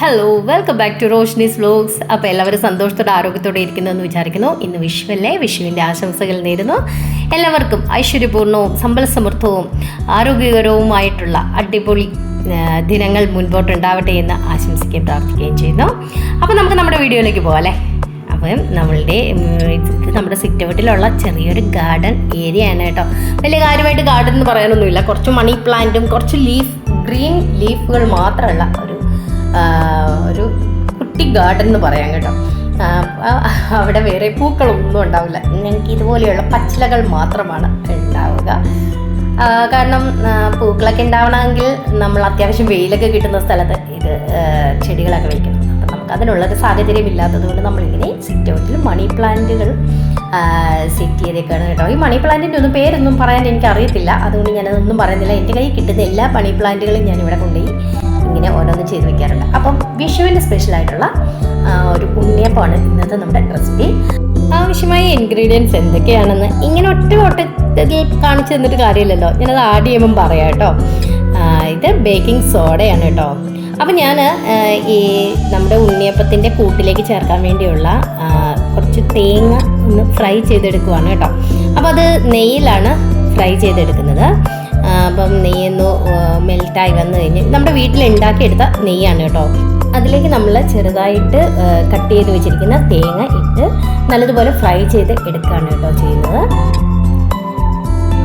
Hello, welcome back to Roshni's vlogs. അപ്പോൾ എല്ലാവരും സന്തോഷത്തോടെ ആരോഗ്യത്തോടെ ഇരിക്കുന്നതെന്ന് വിചാരിക്കുന്നു. ഇന്ന് വിഷുവല്ലേ, വിഷുവിൻ്റെ ആശംസകൾ നേരുന്നു. എല്ലാവർക്കും ഐശ്വര്യപൂർണ്ണവും സമ്പൽ സമൃദ്ധവും ആരോഗ്യകരവുമായിട്ടുള്ള അടിപൊളി ദിനങ്ങൾ മുൻപോട്ടുണ്ടാവട്ടെ എന്ന് ആശംസിക്കുകയും പ്രാർത്ഥിക്കുകയും ചെയ്യുന്നു. അപ്പോൾ നമുക്ക് നമ്മുടെ വീഡിയോയിലേക്ക് പോകാം അല്ലേ. അപ്പം നമ്മുടെ സിറ്റൗട്ടിലുള്ള ചെറിയൊരു ഗാർഡൻ ഏരിയ ആണ് കേട്ടോ. വലിയ കാര്യമായിട്ട് ഗാർഡൻ എന്ന് പറയാനൊന്നുമില്ല. കുറച്ച് മണി പ്ലാന്റും കുറച്ച് ഗ്രീൻ ലീഫുകൾ മാത്രമുള്ള ഒരു കുട്ടി ഗാർഡൻ എന്ന് പറയാം കേട്ടോ. അവിടെ വേറെ പൂക്കളൊന്നും ഉണ്ടാവില്ല. ഞങ്ങൾക്ക് ഇതുപോലെയുള്ള പച്ചിലകൾ മാത്രമാണ് ഉണ്ടാവുക. കാരണം പൂക്കളൊക്കെ ഉണ്ടാവണമെങ്കിൽ നമ്മൾ അത്യാവശ്യം വെയിലൊക്കെ കിട്ടുന്ന സ്ഥലത്ത് ഇത് ചെടികളൊക്കെ വയ്ക്കണം. അപ്പം നമുക്ക് അതിനുള്ളൊരു സാഹചര്യം ഇല്ലാത്തത് കൊണ്ട് നമ്മളിങ്ങനെ സിറ്റൗട്ടിൽ മണി പ്ലാന്റുകൾ സെറ്റ് ചെയ്തേക്കാണ് കേട്ടോ. ഈ മണി പ്ലാന്റിൻ്റെ ഒന്നും പേരൊന്നും പറയാൻ എനിക്കറിയത്തില്ല, അതുകൊണ്ട് ഞാനതൊന്നും പറയുന്നില്ല. എൻ്റെ കയ്യിൽ കിട്ടുന്ന എല്ലാ മണി പ്ലാന്റുകളും ഞാനിവിടെ കൊണ്ടുപോയി ഇങ്ങനെ ഓരോന്ന് ചെയ്ത് വെക്കാറുണ്ട്. അപ്പം വിഷുവിൻ്റെ സ്പെഷ്യലായിട്ടുള്ള ഒരു ഉണ്ണിയപ്പമാണ് ഇന്നത്തെ നമ്മുടെ റെസിപ്പി. ആവശ്യമായ ഇൻഗ്രീഡിയൻസ് എന്തൊക്കെയാണെന്ന് ഇങ്ങനെ ഒറ്റത്തിൽ കാണിച്ചു തന്നിട്ട് കാര്യമില്ലല്ലോ, ഞാനത് ആഡ് ചെയ്യുമ്പം പറയാം കേട്ടോ. ഇത് ബേക്കിംഗ് സോഡയാണ് കേട്ടോ. അപ്പം ഞാൻ ഈ നമ്മുടെ ഉണ്ണിയപ്പത്തിൻ്റെ കൂട്ടിലേക്ക് ചേർക്കാൻ വേണ്ടിയുള്ള കുറച്ച് തേങ്ങ ഒന്ന് ഫ്രൈ ചെയ്തെടുക്കുവാണ് കേട്ടോ. അപ്പം അത് നെയ്യിലാണ് ഫ്രൈ ചെയ്തെടുക്കുന്നത്. അപ്പം നെയ്യൊന്ന് മെൽറ്റായി വന്നു കഴിഞ്ഞ് നമ്മുടെ വീട്ടിൽ ഉണ്ടാക്കിയെടുത്ത നെയ്യാണ് കേട്ടോ. അതിലേക്ക് നമ്മൾ ചെറുതായിട്ട് കട്ട് ചെയ്ത് വെച്ചിരിക്കുന്ന തേങ്ങ ഇട്ട് നല്ലതുപോലെ ഫ്രൈ ചെയ്ത് എടുക്കുകയാണ് കേട്ടോ ചെയ്യുന്നത്.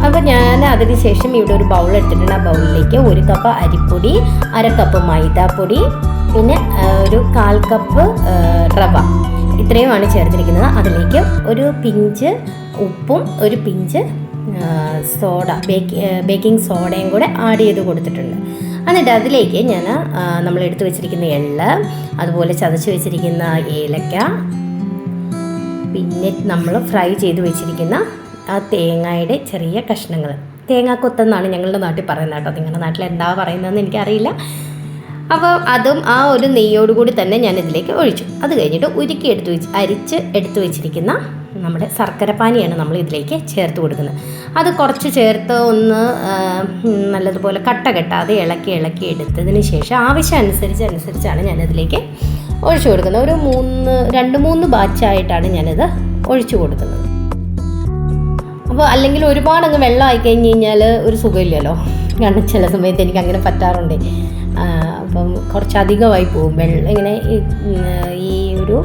അപ്പോൾ ഞാൻ അതിന് ശേഷം ഇവിടെ ഒരു ബൗൾ എടുത്തിട്ടുണ്ട്. ആ ബൗളിലേക്ക് 1 കപ്പ് അരിപ്പൊടി, 1/2 കപ്പ് മൈദാപ്പൊടി, പിന്നെ ഒരു 1/4 കപ്പ് റവ, ഇത്രയുമാണ് ചേർത്തിരിക്കുന്നത്. അതിലേക്ക് ഒരു പിഞ്ച് ഉപ്പും ഒരു പിഞ്ച് സോഡ, ബേക്കിംഗ് സോഡയും കൂടെ ആഡ് ചെയ്ത് കൊടുത്തിട്ടുണ്ട്. എന്നിട്ട് അതിലേക്ക് ഞാൻ നമ്മൾ എടുത്തു വെച്ചിരിക്കുന്ന എള്ള്, അതുപോലെ ചതച്ച് വെച്ചിരിക്കുന്ന ഏലക്ക, പിന്നെ നമ്മൾ ഫ്രൈ ചെയ്ത് വെച്ചിരിക്കുന്ന ആ തേങ്ങയുടെ ചെറിയ കഷ്ണങ്ങൾ, തേങ്ങാക്കൊത്തെന്നാണ് ഞങ്ങളുടെ നാട്ടിൽ പറയുന്നത് കേട്ടോ. നിങ്ങളുടെ നാട്ടിൽ എന്താ പറയുന്നതെന്ന് എനിക്കറിയില്ല. അപ്പോൾ അതും ആ ഒരു നെയ്യോടുകൂടി തന്നെ ഞാൻ ഇതിലേക്ക് ഒഴിച്ചു. അത് കഴിഞ്ഞിട്ട് അരിച്ച് എടുത്തു വെച്ചിരിക്കുന്ന നമ്മുടെ ശർക്കരപ്പാനിയാണ് നമ്മൾ ഇതിലേക്ക് ചേർത്ത് കൊടുക്കുന്നത്. അത് കുറച്ച് ചേർത്ത് ഒന്ന് നല്ലതുപോലെ കട്ട കെട്ടാതെ ഇളക്കി എടുത്തതിന് ശേഷം ആവശ്യമനുസരിച്ചാണ് ഞാനതിലേക്ക് ഒഴിച്ചു കൊടുക്കുന്നത്. ഒരു 2-3 ബാച്ചായിട്ടാണ് ഞാനിത് ഒഴിച്ചു കൊടുക്കുന്നത്. അപ്പോൾ അല്ലെങ്കിൽ ഒരുപാടങ്ങ് വെള്ളം ആയി കഴിഞ്ഞ് കഴിഞ്ഞാൽ ഒരു സുഖമില്ലല്ലോ. കാരണം ചില സമയത്ത് എനിക്ക് അങ്ങനെ പറ്റാറുണ്ട്. അപ്പം കുറച്ചധികമായി പോകും വെള്ളം, ഇങ്ങനെ ഈ ഒരു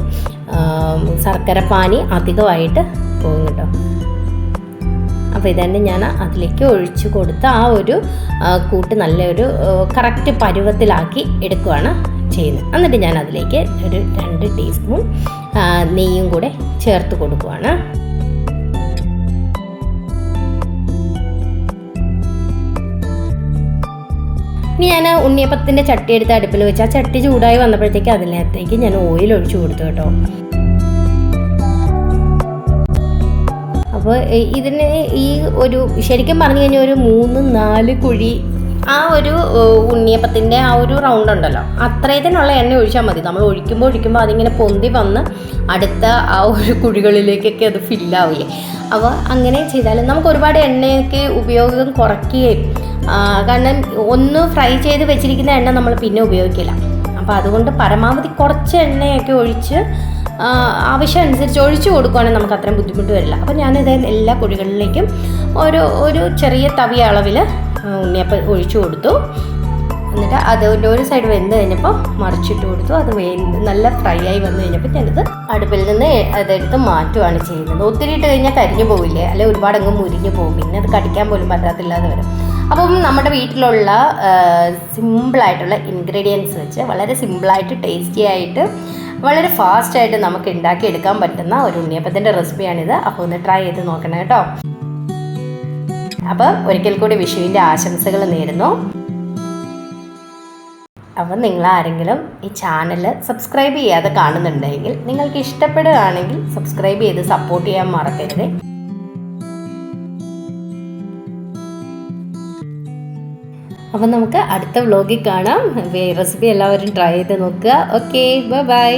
ശർക്കരപ്പാനി അധികമായിട്ട് പോകും കേട്ടോ. അപ്പോൾ ഇതന്നെ ഞാൻ അതിലേക്ക് ഒഴിച്ചു കൊടുത്ത് ആ ഒരു കൂട്ട് നല്ലൊരു കറക്റ്റ് പരുവത്തിലാക്കി എടുക്കുകയാണ് ചെയ്യുന്നത്. എന്നിട്ട് ഞാൻ അതിലേക്ക് ഒരു 2 ടീസ്പൂൺ നെയ്യും കൂടെ ചേർത്ത് കൊടുക്കുകയാണ്. ഇനി ഞാൻ ഉണ്ണിയപ്പത്തിൻ്റെ ചട്ടി എടുത്ത് അടുപ്പിൽ വെച്ച് ആ ചട്ടി ചൂടായി വന്നപ്പോഴത്തേക്ക് അതിനകത്തേക്ക് ഞാൻ ഓയിൽ ഒഴിച്ചു കൊടുത്തു കേട്ടോ. അപ്പോൾ ഇതിന് ഈ ഒരു ശരിക്കും പറഞ്ഞു കഴിഞ്ഞാൽ ഒരു 3-4 കുഴി ആ ഒരു ഉണ്ണിയപ്പത്തിൻ്റെ ആ ഒരു റൗണ്ട് ഉണ്ടല്ലോ, അത്രയത്തിനുള്ള എണ്ണ ഒഴിച്ചാൽ മതി. നമ്മൾ ഒഴിക്കുമ്പോൾ അതിങ്ങനെ പൊന്തി വന്ന് അടുത്ത ആ ഒരു കുഴികളിലേക്കൊക്കെ അത് ഫില്ലാവില്ലേ. അപ്പോൾ അങ്ങനെ ചെയ്താലും നമുക്ക് ഒരുപാട് എണ്ണയൊക്കെ ഉപയോഗം കുറയ്ക്കുകയും, കാരണം ഒന്ന് ഫ്രൈ ചെയ്ത് വെച്ചിരിക്കുന്ന എണ്ണ നമ്മൾ പിന്നെ ഉപയോഗിക്കില്ല. അപ്പോൾ അതുകൊണ്ട് പരമാവധി കുറച്ച് എണ്ണയൊക്കെ ഒഴിച്ച് ആവശ്യമനുസരിച്ച് ഒഴിച്ചു കൊടുക്കുകയാണെങ്കിൽ നമുക്ക് അത്രയും ബുദ്ധിമുട്ട് വരില്ല. അപ്പോൾ ഞാനിത് എല്ലാ കുഴികളിലേക്കും ഒരു ചെറിയ തവി അളവിൽ ഉണ്ണിയപ്പം ഒഴിച്ചു കൊടുത്തു. എന്നിട്ട് അതിൻ്റെ ഒരു സൈഡ് വെന്ത് കഴിഞ്ഞപ്പോൾ മറിച്ചിട്ട് കൊടുത്തു. അത് നല്ല ഫ്രൈ ആയി വന്നു കഴിഞ്ഞപ്പോൾ ഞാനിത് അടുപ്പിൽ നിന്ന് അതെടുത്ത് മാറ്റുകയാണ് ചെയ്യുന്നത്. ഒത്തിരി ഇട്ട് കഴിഞ്ഞാൽ കരിഞ്ഞു പോവില്ലേ, അല്ലെങ്കിൽ ഒരുപാടങ്ങ് മുരിഞ്ഞു പോകും, പിന്നെ അത് കടിക്കാൻ പോലും പറ്റാത്തില്ലാതെ വരും. അപ്പം നമ്മുടെ വീട്ടിലുള്ള സിമ്പിളായിട്ടുള്ള ഇൻഗ്രീഡിയൻസ് വെച്ച് വളരെ സിമ്പിളായിട്ട് ടേസ്റ്റി ആയിട്ട് വളരെ ഫാസ്റ്റായിട്ട് നമുക്ക് ഉണ്ടാക്കിയെടുക്കാൻ പറ്റുന്ന ഒരു ഉണ്ണിയപ്പത്തിൻ്റെ റെസിപ്പിയാണിത്. അപ്പോൾ ഒന്ന് ട്രൈ ചെയ്ത് നോക്കണം കേട്ടോ. അപ്പോൾ ഒരിക്കൽ കൂടി വിഷുവിൻ്റെ ആശംസകൾ നേരുന്നു. അപ്പം നിങ്ങളാരെങ്കിലും ഈ ചാനൽ സബ്സ്ക്രൈബ് ചെയ്യാതെ കാണുന്നുണ്ടെങ്കിൽ, നിങ്ങൾക്ക് ഇഷ്ടപ്പെടുകയാണെങ്കിൽ സബ്സ്ക്രൈബ് ചെയ്ത് സപ്പോർട്ട് ചെയ്യാൻ മറക്കരുത്. അപ്പം നമുക്ക് അടുത്ത വ്ലോഗിൽ കാണാം. റെസിപ്പി എല്ലാവരും ട്രൈ ചെയ്ത് നോക്കുക. Okay, by.